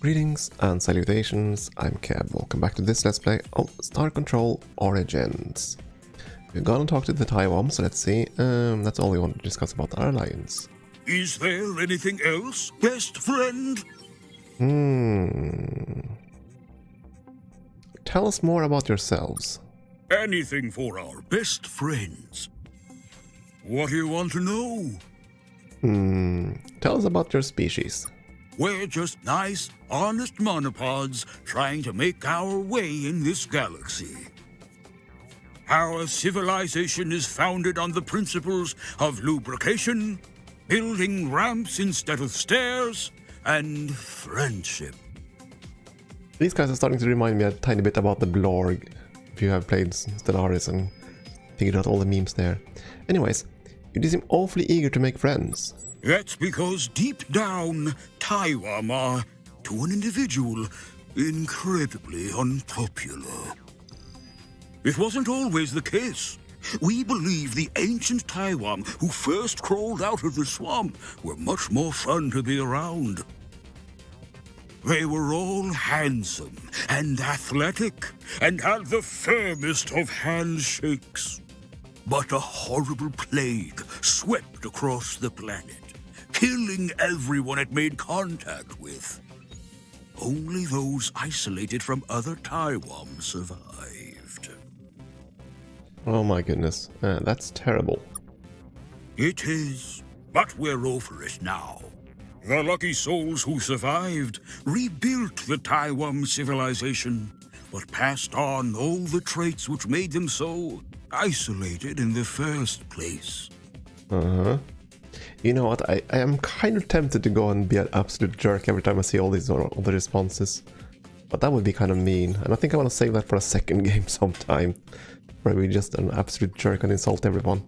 Greetings and salutations, I'm Keb. Welcome back to this Let's Play of Star Control Origins. We've gone and talked to the Taiwan, so let's see. That's all we want to discuss about our alliance. Is there anything else, best friend? Tell us more about yourselves. Anything for our best friends. What do you want to know? Tell us about your species. We're just nice, honest monopods trying to make our way in this galaxy. Our civilization is founded on the principles of lubrication, building ramps instead of stairs, and friendship. These guys are starting to remind me a tiny bit about the Blorg, if you have played Stellaris and figured out all the memes there. Anyways, you do seem awfully eager to make friends. That's because deep down, Taiwan are, to an individual, incredibly unpopular. It wasn't always the case. We believe the ancient Taiwan who first crawled out of the swamp were much more fun to be around. They were all handsome and athletic and had the firmest of handshakes. But a horrible plague swept across the planet, killing everyone it made contact with. Only those isolated from other Taiwan survived. Oh my goodness, that's terrible. It is, but we're over it now. The lucky souls who survived rebuilt the Taiwan civilization, but passed on all the traits which made them so isolated in the first place. You know what, I am kind of tempted to go and be an absolute jerk every time I see all these other responses. But that would be kind of mean, and I think I want to save that for a second game sometime, where we just an absolute jerk and insult everyone.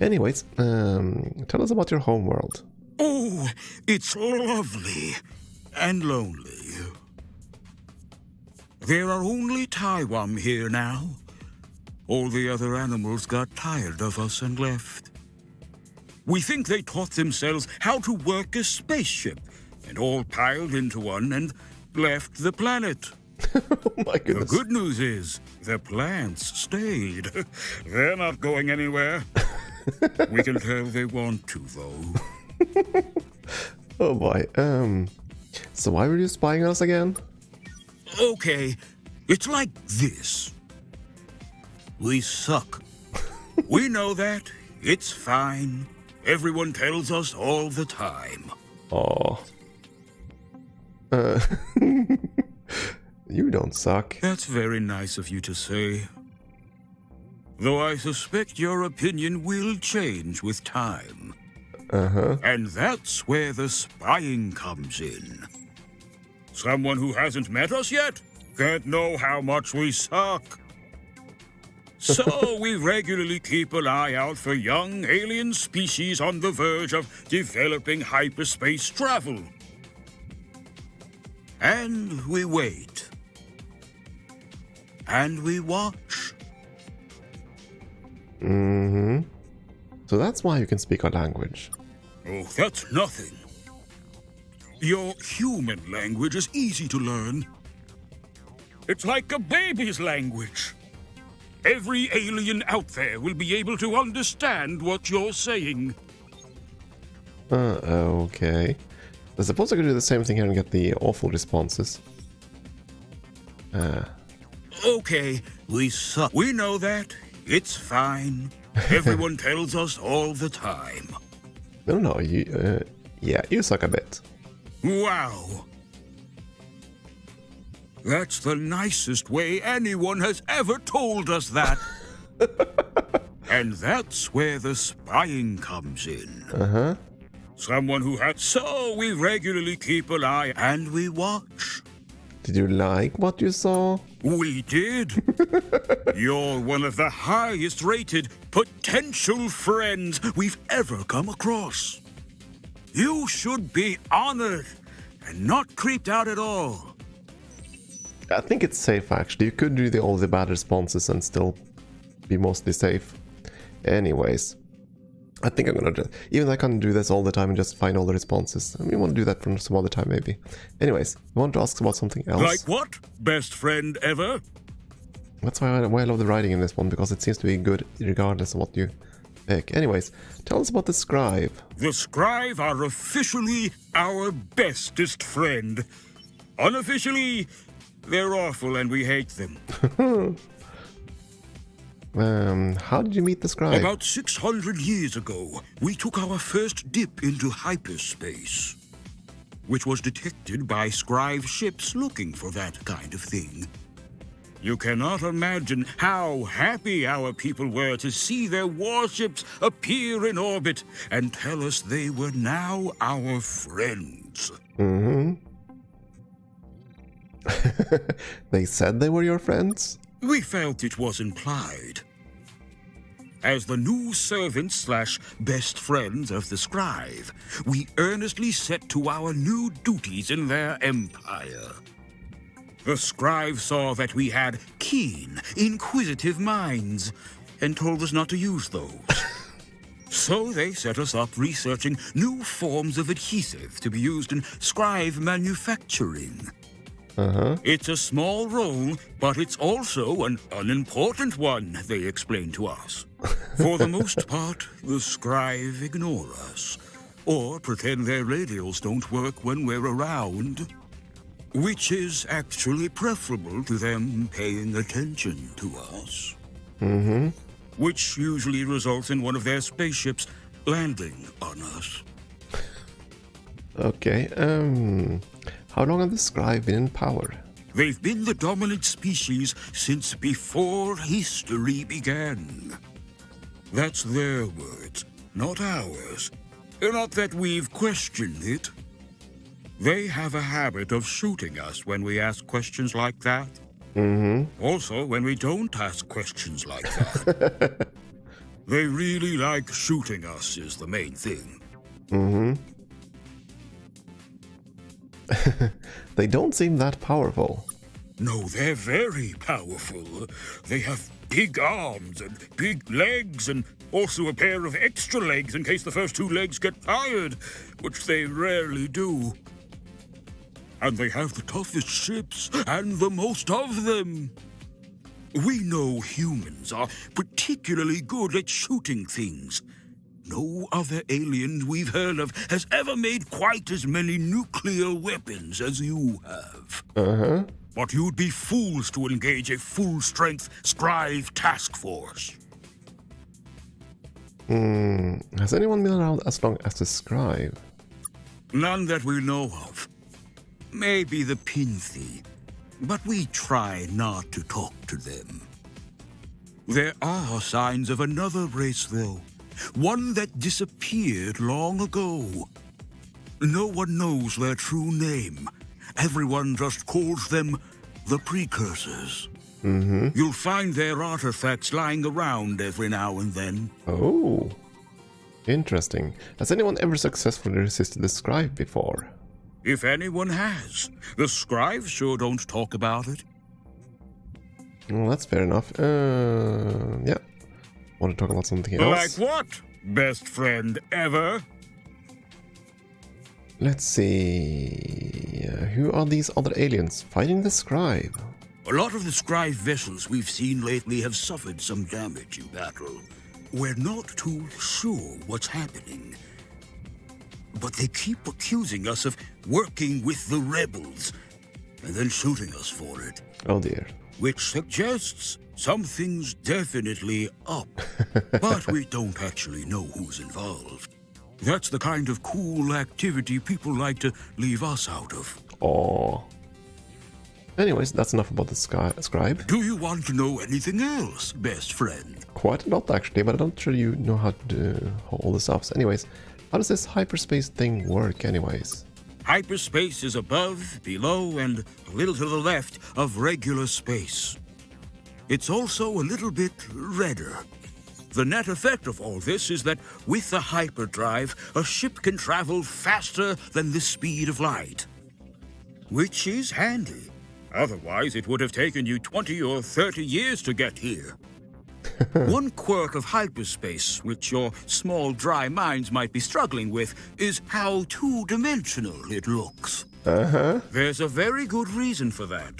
Anyways, tell us about your homeworld. Oh, it's lovely and lonely. There are only Taiwan here now. All the other animals got tired of us and left. We think they taught themselves how to work a spaceship, and all piled into one and left the planet. Oh my goodness. The good news is, the plants stayed. They're not going anywhere. We can tell they want to, though. Oh boy, so why were you spying on us again? Okay, it's like this. We suck. We know that. It's fine. Everyone tells us all the time. Oh. You don't suck. That's very nice of you to say. Though I suspect your opinion will change with time. And that's where the spying comes in. Someone who hasn't met us yet can't know how much we suck. So we regularly keep an eye out for young alien species on the verge of developing hyperspace travel. And we wait. And we watch. So that's why you can speak our language. Oh, that's nothing. Your human language is easy to learn. It's like a baby's language. Every alien out there will be able to understand what you're saying. Okay. I suppose I could do the same thing here and get the awful responses. Okay, we suck. We know that. It's fine. Everyone tells us all the time. No, you, yeah, you suck a bit. Wow. That's the nicest way anyone has ever told us that. And that's where the spying comes in. Someone who had... So we regularly keep an eye and we watch. Did you like what you saw? We did. You're one of the highest rated potential friends we've ever come across. You should be honored and not creeped out at all. I think it's safe actually. You could do all the bad responses and still be mostly safe. Anyways. I think I'm gonna just, even though I can't do this all the time and just find all the responses. I mean, I want to do that from some other time maybe. Anyways, I want to ask about something else. Like what? Best friend ever? That's why I love the writing in this one, because it seems to be good regardless of what you pick. Anyways, tell us about the scribe. The scribe are officially our bestest friend. Unofficially, they're awful and we hate them. How did you meet the scribe? About 600 years ago, we took our first dip into hyperspace, which was detected by scribe ships looking for that kind of thing. You cannot imagine how happy our people were to see their warships appear in orbit and tell us they were now our friends. Mm-hmm. They said they were your friends? We felt it was implied. As the new servants/best friends of the scribe, we earnestly set to our new duties in their empire. The scribe saw that we had keen, inquisitive minds and told us not to use those. So they set us up researching new forms of adhesive to be used in scribe manufacturing. It's a small role, but it's also an unimportant one, they explained to us. For the most part, the scribe ignore us, or pretend their radios don't work when we're around, which is actually preferable to them paying attention to us. Which usually results in one of their spaceships landing on us. Okay, how long have the scribe been in power? They've been the dominant species since before history began. That's their words, not ours. Not that we've questioned it. They have a habit of shooting us when we ask questions like that. Also, when we don't ask questions like that. They really like shooting us is the main thing. They don't seem that powerful. No, they're very powerful. They have big arms and big legs and also a pair of extra legs in case the first two legs get tired, which they rarely do. And they have the toughest ships and the most of them. We know humans are particularly good at shooting things. No other alien we've heard of has ever made quite as many nuclear weapons as you have. But you'd be fools to engage a full-strength scribe task force. Has anyone been around as long as the scribe? None that we know of. Maybe the Pinthi, but we try not to talk to them. There are signs of another race, though. One that disappeared long ago. No one knows their true name. Everyone just calls them the Precursors. You'll find their artifacts lying around every now and then. Oh, interesting. Has anyone ever successfully resisted the scribe before? If anyone has, the scribes sure don't talk about it. Well, that's fair enough. Yeah. Want to talk about something else? Like what? Best friend ever? Let's see. Who are these other aliens fighting the scribe? A lot of the scribe vessels we've seen lately have suffered some damage in battle. We're not too sure what's happening. But they keep accusing us of working with the rebels, and then shooting us for it. Oh dear. Which suggests something's definitely up. But we don't actually know who's involved. That's the kind of cool activity people like to leave us out of. Aww. Anyways, that's enough about the scribe. Do you want to know anything else, best friend? Quite a lot actually, but I'm not sure you know how to do all the stuff. Anyways, how does this hyperspace thing work anyways? Hyperspace is above, below, and a little to the left of regular space. It's also a little bit redder. The net effect of all this is that with the hyperdrive, a ship can travel faster than the speed of light. Which is handy. Otherwise, it would have taken you 20 or 30 years to get here. One quirk of hyperspace, which your small, dry minds might be struggling with, is how two-dimensional it looks. There's a very good reason for that,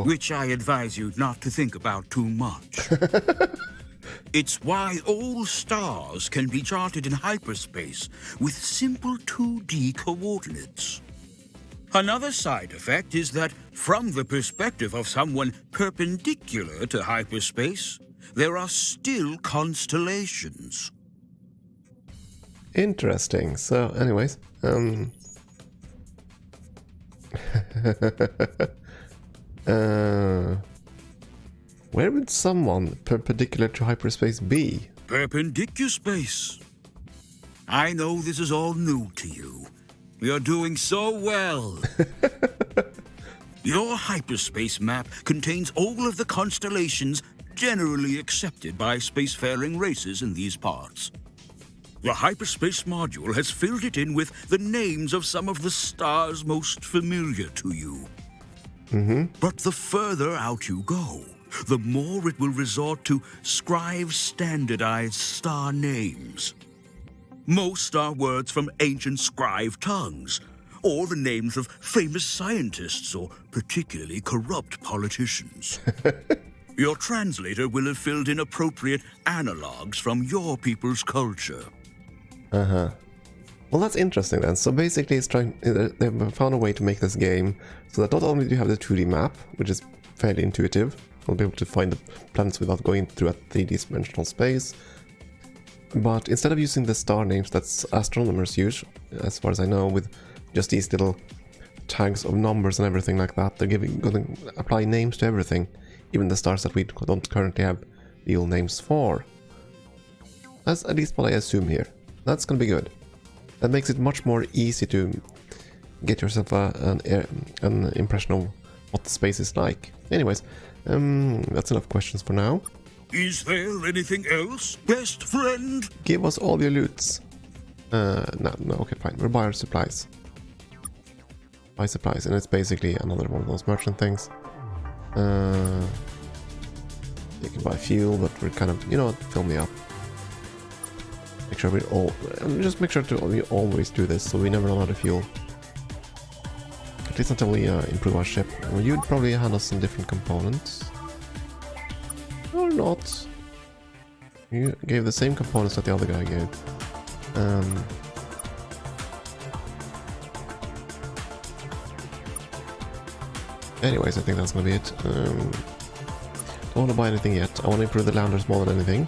which I advise you not to think about too much. It's why all stars can be charted in hyperspace with simple 2D coordinates. Another side effect is that, from the perspective of someone perpendicular to hyperspace, there are still constellations. Interesting. So, anyways, where would someone perpendicular to hyperspace be? Perpendicular space. I know this is all new to you. You're doing so well. Your hyperspace map contains all of the constellations generally accepted by spacefaring races in these parts. The hyperspace module has filled it in with the names of some of the stars most familiar to you. But the further out you go, the more it will resort to scribe standardized star names. Most are words from ancient scribe tongues, or the names of famous scientists or particularly corrupt politicians. Your translator will have filled in appropriate analogues from your people's culture. Well, that's interesting then. So basically, they've found a way to make this game so that not only do you have the 2D map, which is fairly intuitive, we'll be able to find the planets without going through a 3D-dimensional space, but instead of using the star names that astronomers use, as far as I know, with just these little tags of numbers and everything like that, they're going to apply names to everything, even the stars that we don't currently have real names for. That's at least what I assume here. That's going to be good. That makes it much more easy to get yourself an impression of what the space is like. Anyways, that's enough questions for now. Is there anything else, best friend? Give us all your loots. No, okay, fine. We'll buy our supplies. Buy supplies, and it's basically another one of those merchant things. You can buy fuel, but we're kind of, you know what, fill me up. Make sure just make sure we always do this, so we never run out of fuel. At least until we improve our ship. Well, you'd probably hand us some different components. Or not. You gave the same components that the other guy gave. Anyways, I think that's gonna be it. Don't want to buy anything yet. I want to improve the landers more than anything.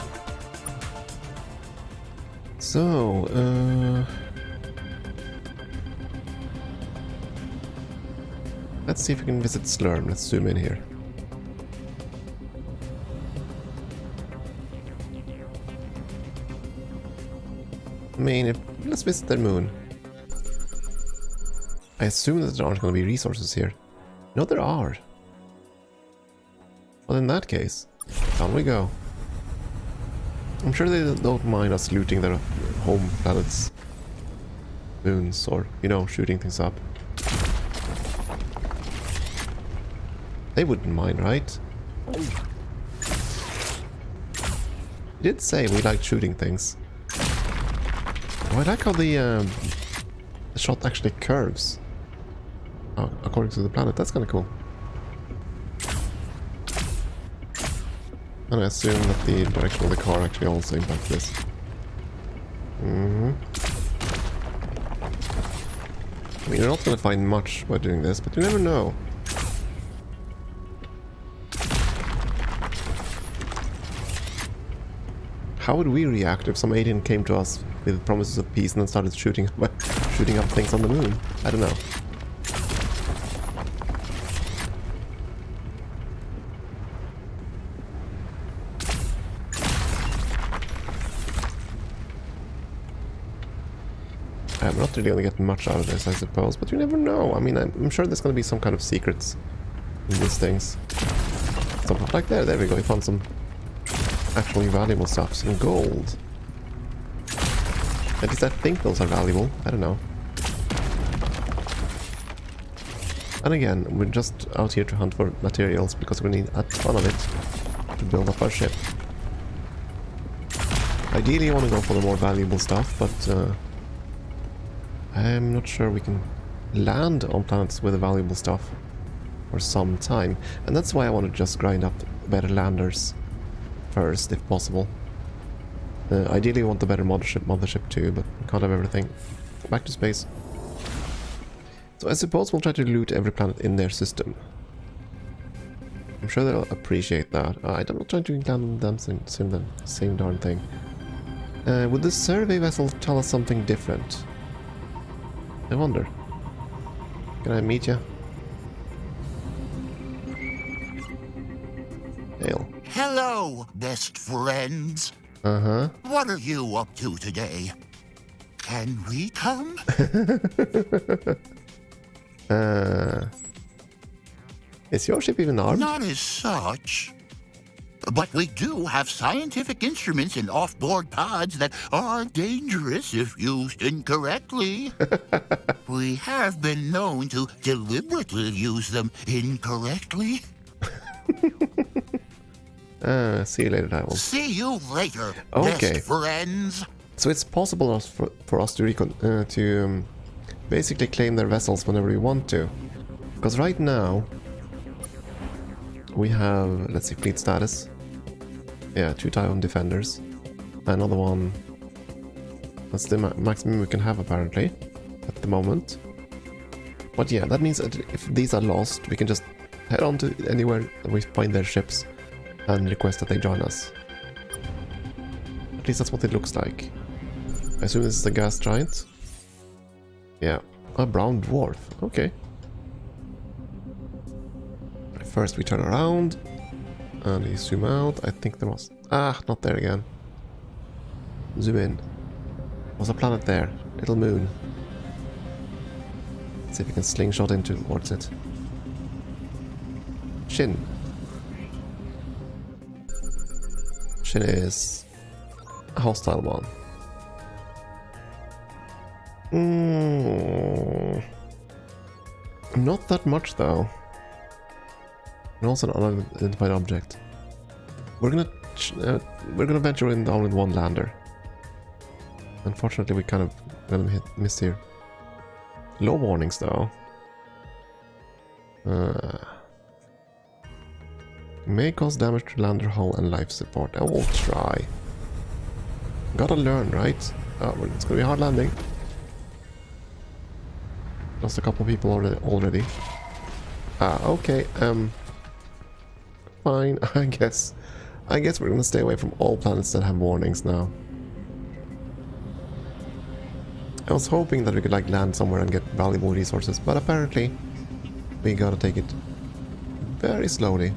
So, let's see if we can visit Slurm. Let's zoom in here. I mean, let's visit their moon. I assume that there aren't going to be resources here. No, there are. Well, in that case, down we go. I'm sure they don't mind us looting their home planets' moons, or, you know, shooting things up. They wouldn't mind, right? You did say we liked shooting things. Oh, I like how the shot actually curves according to the planet. That's kind of cool. And I assume that the direction of the car actually also impacts this. I mean, you're not going to find much by doing this, but you never know. How would we react if some alien came to us with promises of peace and then started shooting up things on the moon? I don't know. I'm not really going to get much out of this, I suppose, but you never know. I mean, I'm sure there's going to be some kind of secrets in these things. Something like there we go, we found some actually valuable stuff, some gold. At least I think those are valuable, I don't know. And again, we're just out here to hunt for materials because we need a ton of it to build up our ship. Ideally, you want to go for the more valuable stuff, but I'm not sure we can land on planets with the valuable stuff for some time. And that's why I want to just grind up better landers first, if possible. Ideally, you want the better mothership too, but we can't have everything. Back to space. So I suppose we'll try to loot every planet in their system. I'm sure they'll appreciate that. I'm not trying to land on them same darn thing. Would the survey vessel tell us something different? I wonder. Can I meet you? Hail. Hello, best friends. Uh-huh. What are you up to today? Can we come? Is your ship even armed? Not as such. But we do have scientific instruments in off-board pods that are dangerous if used incorrectly. We have been known to deliberately use them incorrectly. See you later, Taiwan. See you later, Okay. best friends. So it's possible for us to basically claim their vessels whenever we want to. Because right now we have, let's see, fleet status. Yeah, 2 Taiwan defenders. Another one. That's the maximum we can have apparently at the moment. But yeah, that means that if these are lost, we can just head on to anywhere that we find their ships and request that they join us. At least that's what it looks like. I assume this is a gas giant. Yeah, a brown dwarf. Okay. First we turn around and we zoom out. I think there was... not there again. Zoom in. There was a planet there. Little moon. Let's see if we can slingshot into towards it. Shin. Shin is a hostile one. Not that much though. And also an unidentified object. We're gonna venture in down with one lander. Unfortunately, we kind of missed here. Low warnings though. May cause damage to lander hull and life support. I will try. Gotta learn, right? Oh, it's gonna be a hard landing. Lost a couple people already. Okay. Fine. I guess we're gonna stay away from all planets that have warnings now. I was hoping that we could like land somewhere and get valuable resources, but apparently we gotta take it very slowly.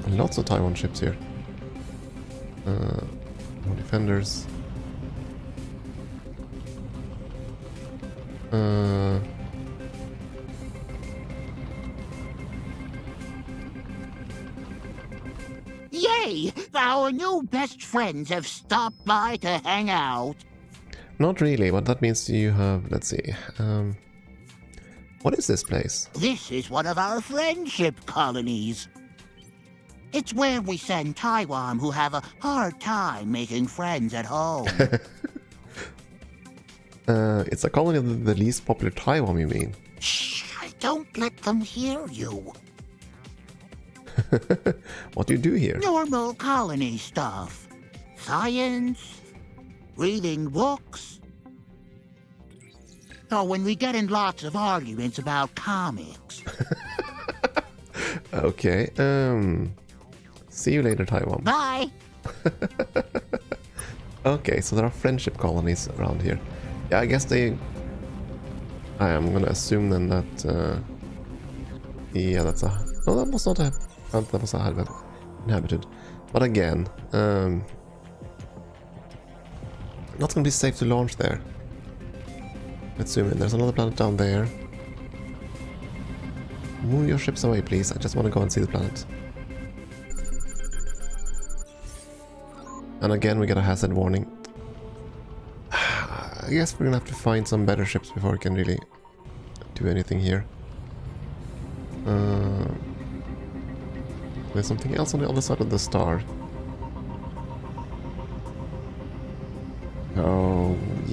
And lots of Taiwan ships here. More defenders. Yay! Our new best friends have stopped by to hang out. Not really, but that means you have, let's see, what is this place? This is one of our friendship colonies. It's where we send Taiwan who have a hard time making friends at home. It's a colony of the least popular Taiwan, you mean? Shh! Don't let them hear you. What do you do here? Normal colony stuff. Science, reading books. Oh, when we get in lots of arguments about comics. Okay, see you later, Taiwan. Bye! Okay, so there are friendship colonies around here. Yeah, I guess they... I am gonna assume then that... yeah, that's a... No, that was not a... That was a inhabited. But again, not gonna be safe to launch there. Let's zoom in. There's another planet down there. Move your ships away, please. I just want to go and see the planet. And again, we get a hazard warning. I guess we're gonna have to find some better ships before we can really do anything here. There's something else on the other side of the star.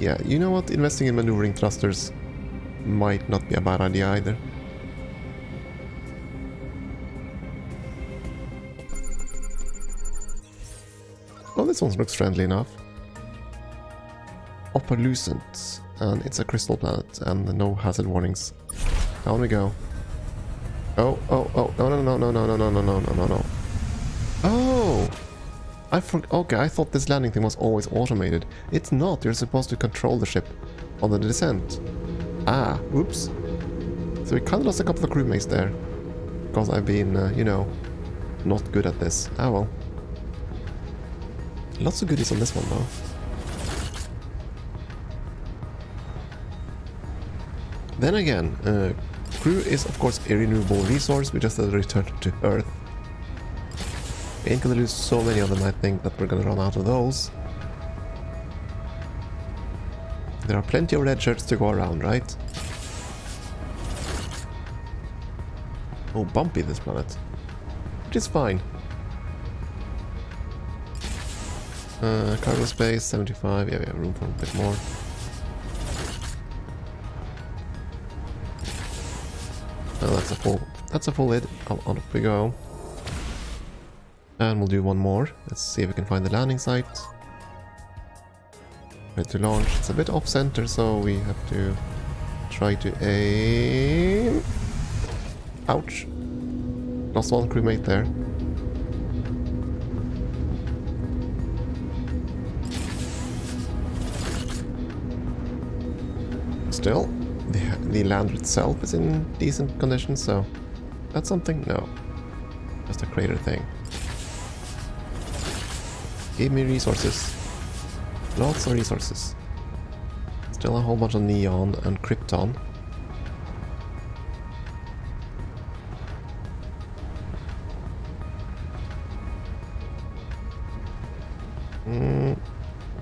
Yeah, you know what? Investing in maneuvering thrusters might not be a bad idea either. Oh, this one looks friendly enough. Opalescent, and it's a crystal planet, and no hazard warnings. Down we go. Oh, no, no, no, no, no, no, no, no, no, no, no, no. Oh! Okay, I thought this landing thing was always automated. It's not, you're supposed to control the ship on the descent. Ah, oops. So we kind of lost a couple of crewmates there. Because I've been, you know, not good at this. Ah well. Lots of goodies on this one though. Then again, crew is of course a renewable resource. We just had to return to Earth. We ain't gonna lose so many of them, I think, that we're gonna run out of those. There are plenty of red shirts to go around, right? Oh, bumpy this planet. Which is fine. Cargo space, 75. Yeah, we have room for a bit more. Oh, that's a full lid. On up we go. And we'll do one more. Let's see if we can find the landing site. Ready to launch. It's a bit off center, so we have to try to aim. Ouch. Lost one crewmate there. Still, the lander itself is in decent condition, so that's something? No. Just a crater thing. Give me resources. Lots of resources. Still a whole bunch of neon and krypton.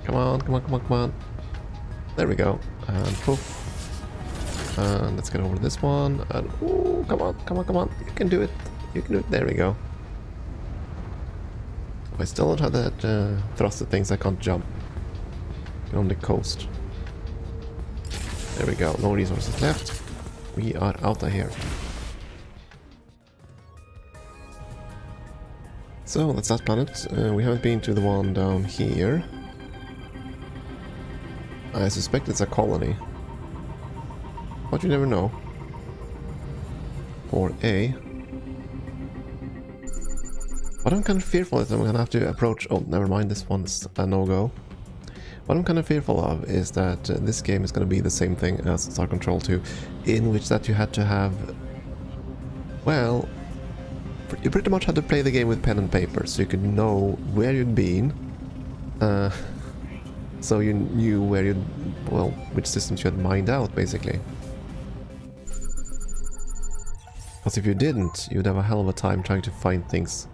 Come on, come on, come on, come on. There we go. And poof. And let's get over this one. And ooh, come on, come on, come on. You can do it. You can do it. There we go. I still don't have that thruster things. I can't jump. I can only coast. There we go. No resources left. We are out of here. So that's that planet. We haven't been to the one down here. I suspect it's a colony. But you never know. Or a... What I'm kind of fearful is that I'm gonna have to approach... Oh, never mind, this one's a no-go. What I'm kind of fearful of is that this game is gonna be the same thing as Star Control 2, in which that you had to have... Well... You pretty much had to play the game with pen and paper, so you could know where you'd been. So you knew where you'd... Well, which systems you had mined out, basically. Because if you didn't, you'd have a hell of a time trying to find things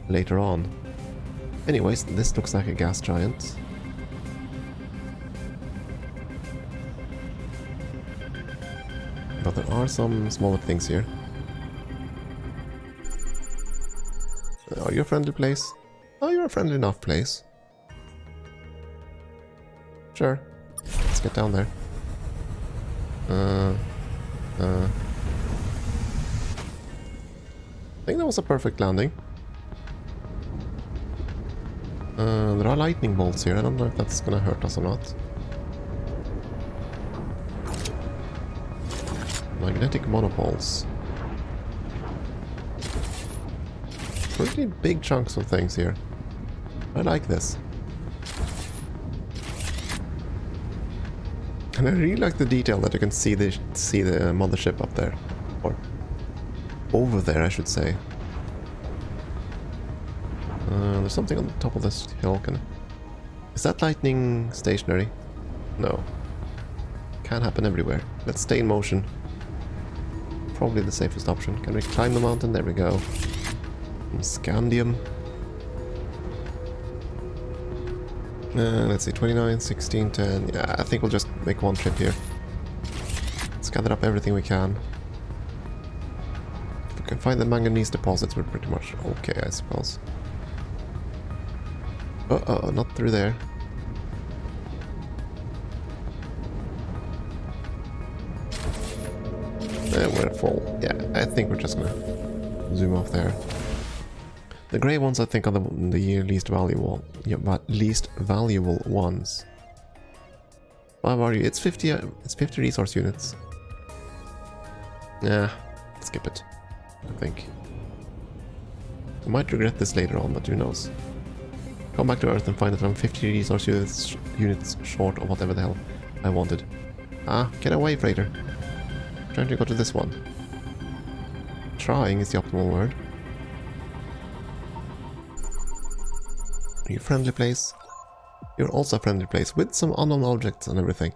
later on. Anyways, this looks like a gas giant. But there are some smaller things here. Are you a friendly place? Oh, you're a friendly enough place. Sure. Let's get down there. I think that was a perfect landing. There are lightning bolts here. I don't know if that's gonna hurt us or not. Magnetic monopoles. Pretty big chunks of things here. I like this. And I really like the detail that you can see the mothership up there. Or over there, I should say. There's something on the top of this hill. Is that lightning stationary? No. Can happen everywhere. Let's stay in motion. Probably the safest option. Can we climb the mountain? There we go. Scandium. Let's see, 29, 16, 10. Yeah, I think we'll just make one trip here. Let's gather up everything we can. If we can find the manganese deposits, we're pretty much okay, I suppose. Uh-oh, not through there. We're at full. Yeah, I think we're just gonna zoom off there. The grey ones, I think, are the least valuable. Yeah, but least valuable ones. How are you? It's 50. It's 50 resource units. Yeah, skip it. I think. I might regret this later on, but who knows? Come back to Earth and find that I'm 50 resource units short of whatever the hell I wanted. Ah, get away, freighter. I'm trying to go to this one. Trying is the optimal word. Are you a friendly place? You're also a friendly place with some unknown objects and everything.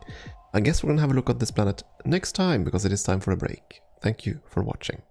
I guess we're gonna have a look at this planet next time because it is time for a break. Thank you for watching.